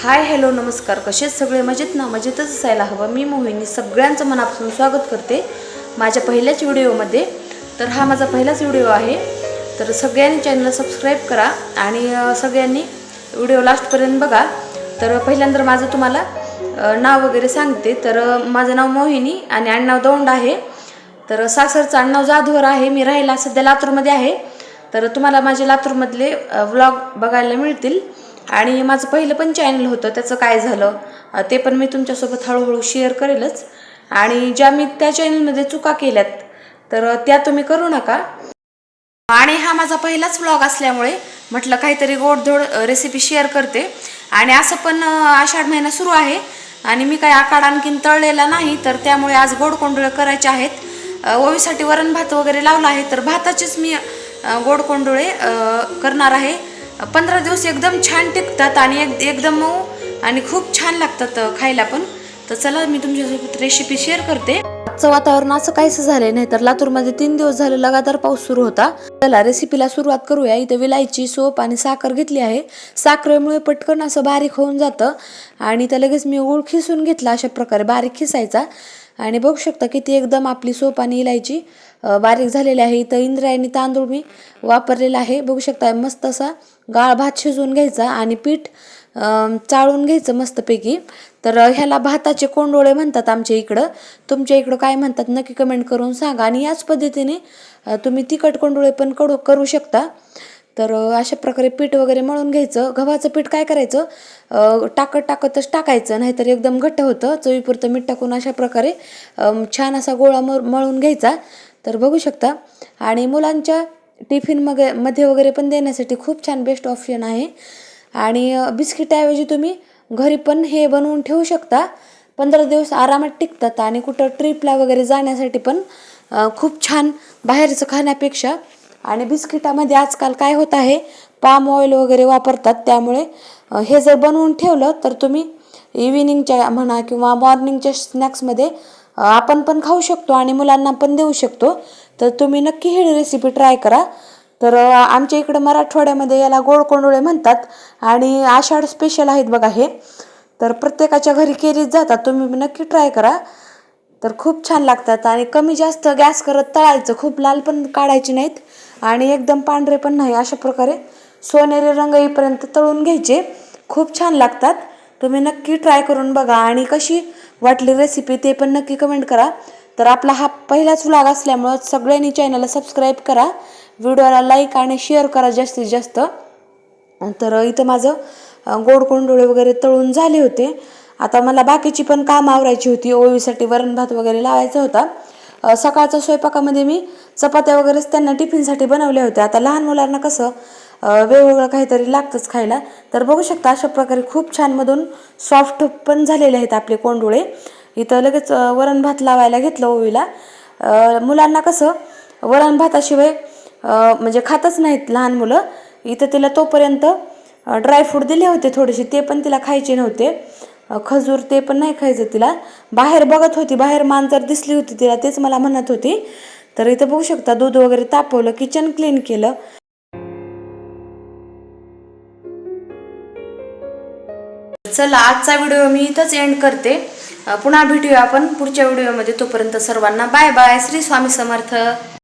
Hi hello नमस्कार, कसेच सगळे मजेत ना? मजेतच असायला हवं. मी मोहिनी सगळ्यांचं मनापासून स्वागत करते माझ्या पहिल्याच व्हिडिओमध्ये. तर हा माझा पहिलाच व्हिडिओ आहे, तर सगळ्यांनी चॅनलला सबस्क्राईब करा आणि सगळ्यांनी व्हिडिओ लास्टपर्यंत बघा. तर पहिल्यांदा माझं तुम्हाला नाव वगैरे सांगते. तर माझं नाव मोहिनी आणि आडनाव दौंड आहे. तर सासरचं आडनाव जाधवर आहे. मी राहायला सध्या लातूरमध्ये आहे. तर तुम्हाला माझे लातूरमधले व्लॉग बघायला मिळतील. आणि माझं पहिलं पण चॅनल होतं, त्याचं काय झालं ते पण मी तुमच्यासोबत हळूहळू शेअर करेलच. आणि ज्या मी त्या चॅनलमध्ये चुका केल्यात तर त्या तुम्ही करू नका. आणि हा माझा पहिलाच व्लॉग असल्यामुळे म्हटलं काहीतरी गोडधोड रेसिपी शेअर करते. आणि असं पण आषाढ महिना सुरू आहे आणि मी काही आकाड आणखीन तळलेला नाही, तर त्यामुळे आज गोड कोंडुळे करायचे आहेत. ओवीसाठी वरण भात वगैरे लावला आहे, तर भाताचेच मी गोड कोंडुळे करणार आहे. 15 दिवस एकदम छान टिकतात आणि एकदम मऊ आणि खूप छान लागतात खायला पण. तर चला मी तुमच्यासोबत रेसिपी शेअर करते. आजचं वातावरण असं काहीच झालंय नाही, तर लातूरमध्ये 3 दिवस झाले लगातार पाऊस सुरू होता. चला रेसिपीला सुरुवात करूया. इथे विलायची, सोप आणि साखर घेतली आहे. साखरेमुळे पटकन असं बारीक होऊन जातं आणि त्या लगेच मी गूळ खिसून घेतला. अशा प्रकारे बारीक खिसायचा आणि बघू शकता किती एकदम आपली सोप आणि इलायची बारीक झालेली आहे. इथं इंद्रायणी तांदूळ मी वापरलेला आहे. बघू शकता मस्त असा गाळ भात शिजवून घ्यायचा आणि पीठ चाळून घ्यायचं मस्तपैकी. तर ह्याला भाताचे कोंडोळे म्हणतात आमच्या इकडं. तुमच्या इकडं काय म्हणतात नक्की कमेंट करून सांगा. आणि याच पद्धतीने तुम्ही तिखट कोंडोळे पण करू शकता. तर अशा प्रकारे पीठ वगैरे मळून घ्यायचं. गव्हाचं पीठ काय करायचं, टाकतच टाकायचं, नाहीतर एकदम घट्ट होतं. चवीपुरतं मीठ टाकून अशा प्रकारे छान असा गोळा मळून घ्यायचा. तर बघू शकता. आणि मुलांच्या टिफिन मध्ये वगैरे पण देण्यासाठी खूप छान बेस्ट ऑप्शन आहे. आणि बिस्किटाऐवजी तुम्ही घरी पण हे बनवून ठेवू शकता. 15 दिवस आरामात टिकतात आणि कुठं ट्रिपला वगैरे जाण्यासाठी पण खूप छान बाहेरचं खाण्यापेक्षा. आणि बिस्किटामध्ये आजकाल काय होत आहे, पाम ऑइल वगैरे वापरतात. त्यामुळे हे जर बनवून ठेवलं तर तुम्ही इव्हिनिंगच्या म्हणा किंवा मॉर्निंगच्या स्नॅक्समध्ये आपण पण खाऊ शकतो आणि मुलांना पण देऊ शकतो. तर तुम्ही नक्की ही रेसिपी ट्राय करा. तर आमच्या इकडं मराठवाड्यामध्ये याला गोड कोंडुळे म्हणतात आणि आषाढ स्पेशल आहेत बघा हे. तर प्रत्येकाच्या घरी केलीच जातात, तुम्ही नक्की ट्राय करा. तर खूप छान लागतात आणि कमी जास्त गॅस करत तळायचं. खूप लाल पण काढायचे नाहीत आणि एकदम पांढरे पण नाही. अशा प्रकारे सोनेरी रंग येईपर्यंत तळून घ्यायचे. खूप छान लागतात. तुम्ही नक्की ट्राय करून बघा आणि कशी वाटली रेसिपी ते पण नक्की कमेंट करा. तर आपला हा पहिलाच व्लॉग असल्यामुळं सगळ्यांनी चॅनलला सबस्क्राईब करा, व्हिडिओला लाईक आणि शेअर करा जास्तीत जास्त. तर इथं माझं गोड कोंडुळे वगैरे तळून झाले होते. आता मला बाकीची पण कामं आवरायची होती. ओवीसाठी वरण भात वगैरे लावायचा होता. सकाळच्या स्वयंपाकामध्ये मी चपात्या वगैरेच त्यांना टिफिनसाठी बनवल्या होत्या. आता लहान मुलांना कसं वेगवेगळं काहीतरी लागतंच खायला. तर बघू शकता अशा प्रकारे खूप छान मधून सॉफ्ट पण झालेले आहेत आपले कोंडुळे. इथं लगेच वरण भात लावायला घेतलं ओवीला. मुलांना कसं वरण भाताशिवाय म्हणजे खातच नाहीत लहान मुलं. इथं तिला तोपर्यंत ड्रायफ्रूट दिले होते थोडेसे, ते पण तिला खायचे नव्हते. खजूर ते पण नाही खायचं तिला. बाहेर बघत होती, बाहेर मांजर दिसली होती तिला, तेच मला म्हणत होती. तर इथं बघू शकता दूध वगैरे तापवलं, किचन क्लीन केलं. चला आजचा व्हिडिओ मी इथंच एंड करते. पुन्हा भेटूया आपण पुढच्या व्हिडिओमध्ये. तोपर्यंत सर्वांना बाय बाय. श्री स्वामी समर्थ.